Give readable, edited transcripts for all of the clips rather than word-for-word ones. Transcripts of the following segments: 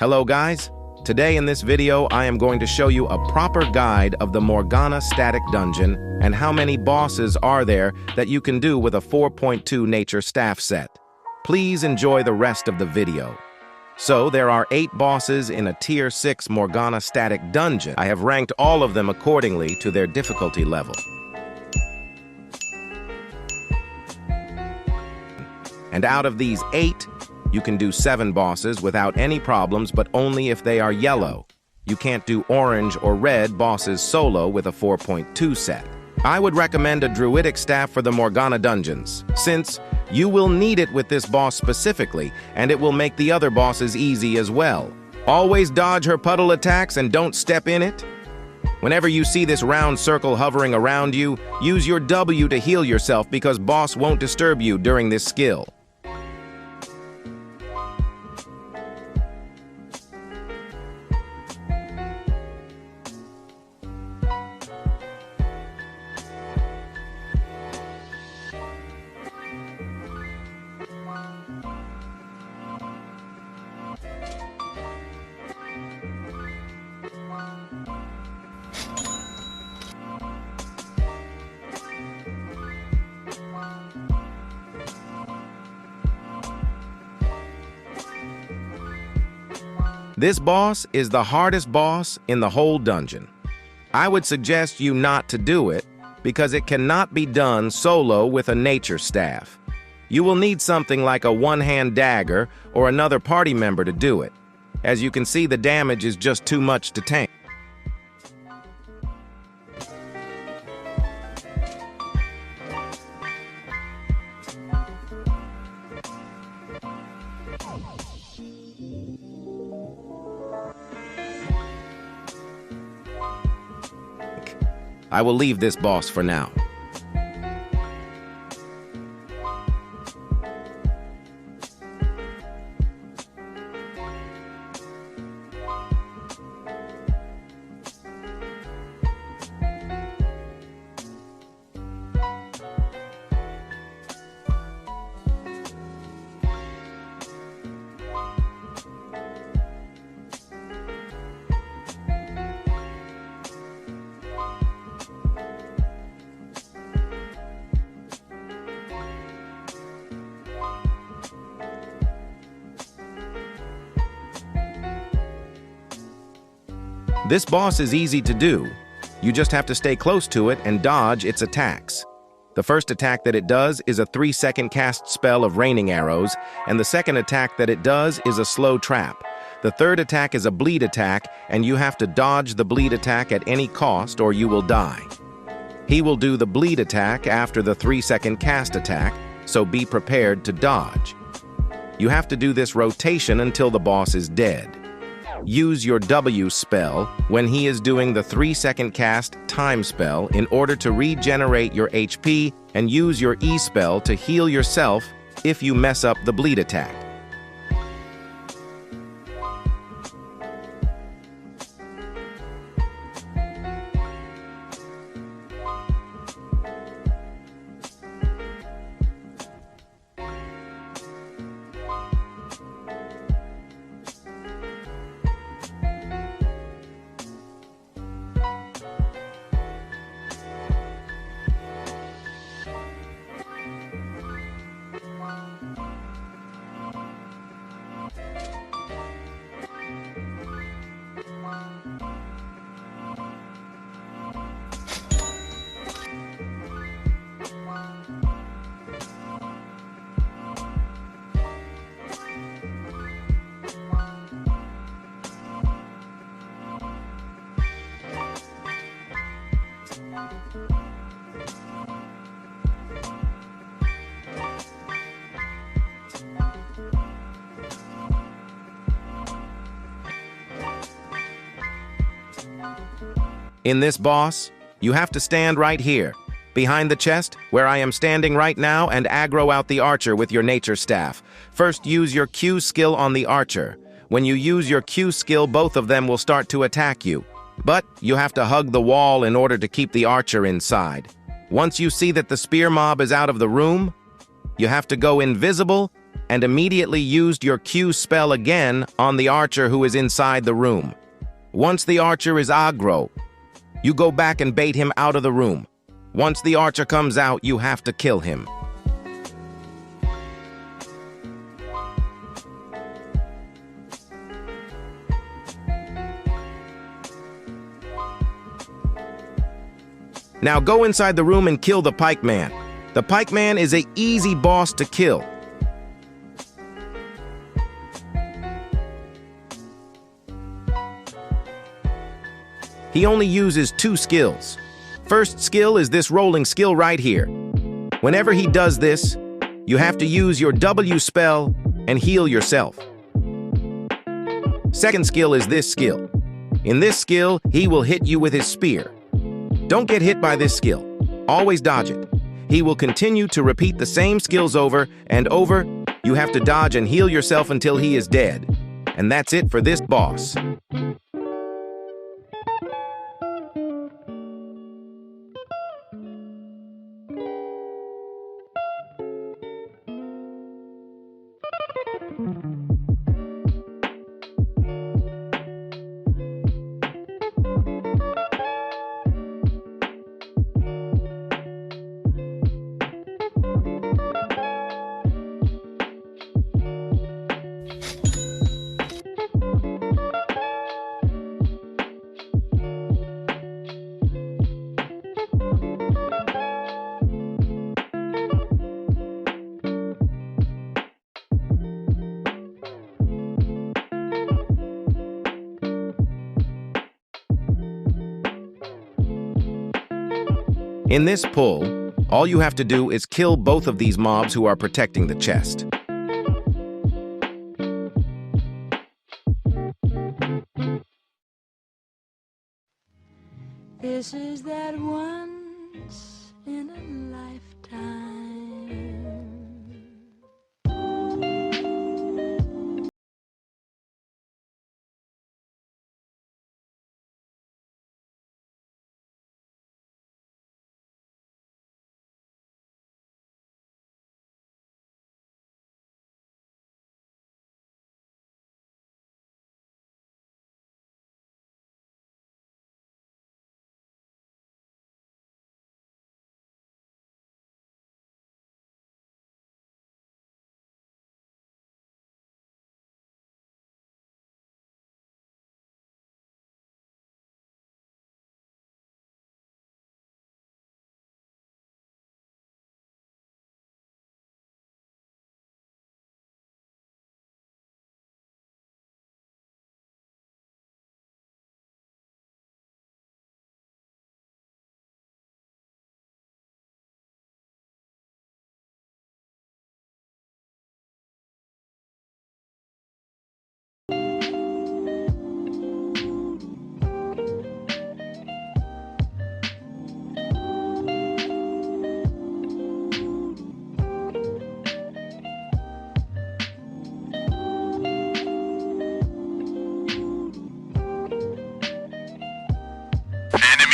Hello guys, today in this video I am going to show you a proper guide of the Morgana static dungeon and how many bosses are there that you can do with a 4.2 nature staff set. Please enjoy the rest of the video. So there are 8 bosses in a tier 6 Morgana static dungeon. I have ranked all of them accordingly to their difficulty level. And out of these 8, you can do 7 bosses without any problems, but only if they are yellow. You can't do orange or red bosses solo with a 4.2 set. I would recommend a druidic staff for the Morgana dungeons, since you will need it with this boss specifically, and it will make the other bosses easy as well. Always dodge her puddle attacks and don't step in it. Whenever you see this round circle hovering around you, use your W to heal yourself because boss won't disturb you during this skill. This boss is the hardest boss in the whole dungeon. I would suggest you not to do it because it cannot be done solo with a nature staff. You will need something like a one-hand dagger or another party member to do it. As you can see, the damage is just too much to tank. I will leave this boss for now. This boss is easy to do. You just have to stay close to it and dodge its attacks. The first attack that it does is a 3-second cast spell of raining arrows, and the second attack that it does is a slow trap. The third attack is a bleed attack, and you have to dodge the bleed attack at any cost or you will die. He will do the bleed attack after the 3-second cast attack, so be prepared to dodge. You have to do this rotation until the boss is dead. Use your W spell when he is doing the 3-second cast time spell in order to regenerate your HP, and use your E spell to heal yourself if you mess up the bleed attack. In this boss, you have to stand right here, behind the chest, where I am standing right now, and aggro out the archer with your nature staff. First, use your Q skill on the archer. When you use your Q skill, both of them will start to attack you. But you have to hug the wall in order to keep the archer inside. Once you see that the spear mob is out of the room, you have to go invisible and immediately used your Q spell again on the archer who is inside the room. Once the archer is aggro, you go back and bait him out of the room. Once the archer comes out, you have to kill him. Now go inside the room and kill the pikeman. The pikeman is an easy boss to kill. He only uses 2 skills. First skill is this rolling skill right here. Whenever he does this, you have to use your W spell and heal yourself. Second skill is this skill. In this skill, he will hit you with his spear. Don't get hit by this skill. Always dodge it. He will continue to repeat the same skills over and over. You have to dodge and heal yourself until he is dead. And that's it for this boss. In this pull, all you have to do is kill both of these mobs who are protecting the chest. This is that once in a lifetime.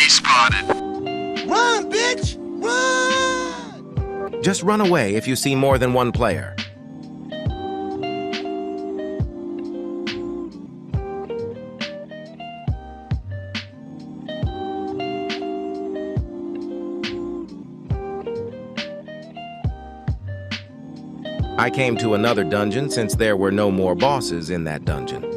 Spotted. Run, bitch! Run! Just run away if you see more than one player. I came to another dungeon since there were no more bosses in that dungeon.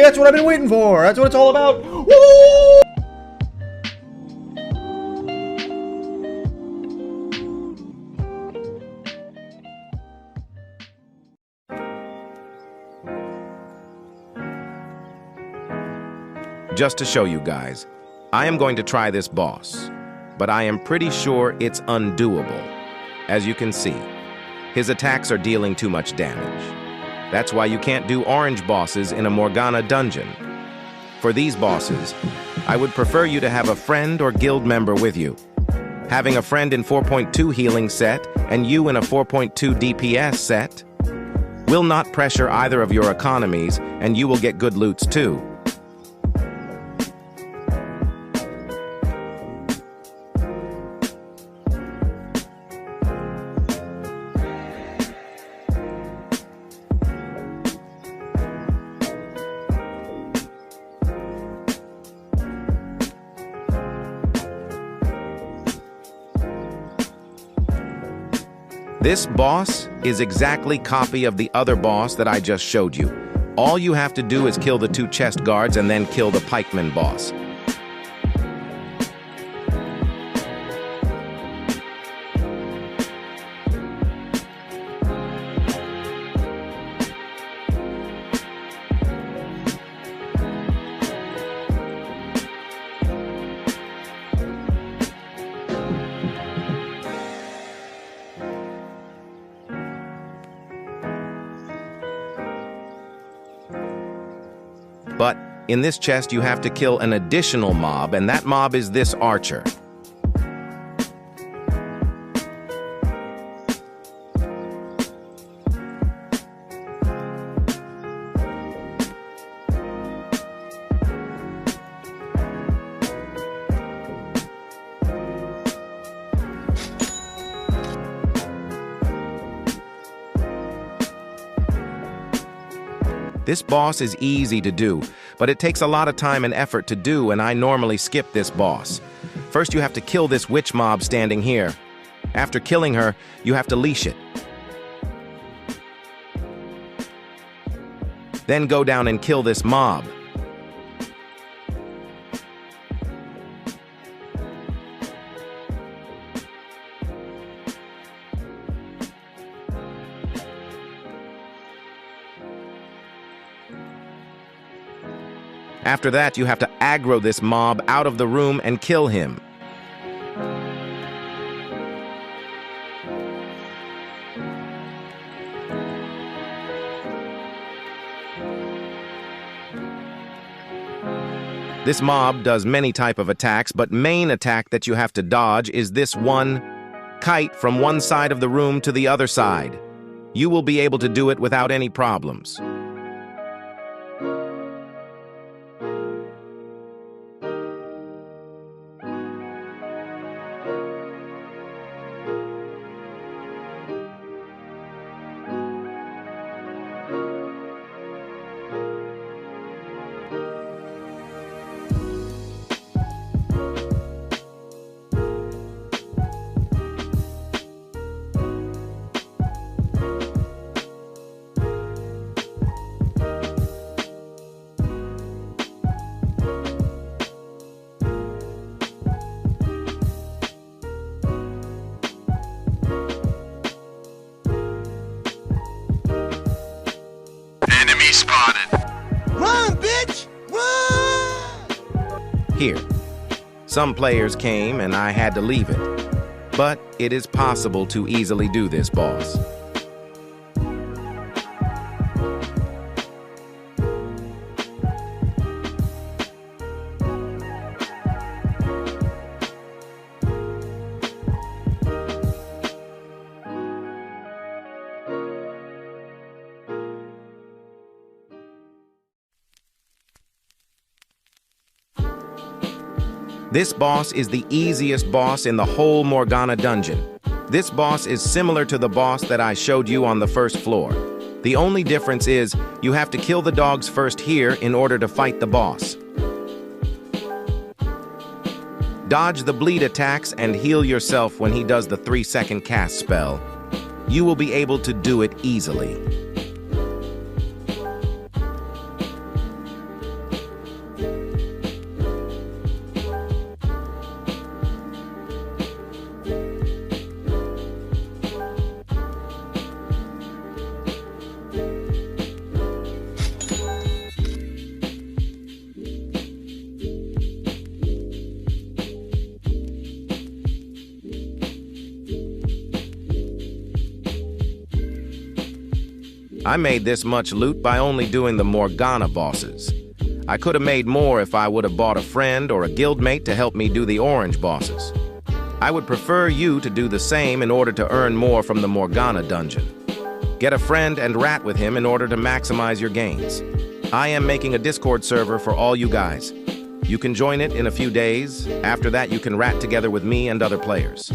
That's what I've been waiting for. That's what it's all about. Woo! Just to show you guys, I am going to try this boss, but I am pretty sure it's undoable. as you can see. His attacks are dealing too much damage. That's why you can't do orange bosses in a Morgana dungeon. For these bosses, I would prefer you to have a friend or guild member with you. Having a friend in 4.2 healing set and you in a 4.2 DPS set will not pressure either of your economies, and you will get good loots too. This boss is exactly copy of the other boss that I just showed you. All you have to do is kill the 2 chest guards and then kill the pikeman boss. But in this chest, you have to kill an additional mob, and that mob is this archer. This boss is easy to do, but it takes a lot of time and effort to do, and I normally skip this boss. First, you have to kill this witch mob standing here. After killing her, you have to leash it. Then go down and kill this mob. After that, you have to aggro this mob out of the room and kill him. This mob does many type of attacks, but main attack that you have to dodge is this one kite from one side of the room to the other side. You will be able to do it without any problems. Spotted. Run, bitch! Run! Here. Some players came and I had to leave it. But it is possible to easily do this, boss. This boss is the easiest boss in the whole Morgana dungeon. This boss is similar to the boss that I showed you on the first floor. The only difference is you have to kill the dogs first here in order to fight the boss. Dodge the bleed attacks and heal yourself when he does the 3-second cast spell. You will be able to do it easily. I made this much loot by only doing the Morgana bosses. I could have made more if I would have bought a friend or a guildmate to help me do the orange bosses. I would prefer you to do the same in order to earn more from the Morgana dungeon. Get a friend and rat with him in order to maximize your gains. I am making a Discord server for all you guys. You can join it in a few days. After that, you can rat together with me and other players.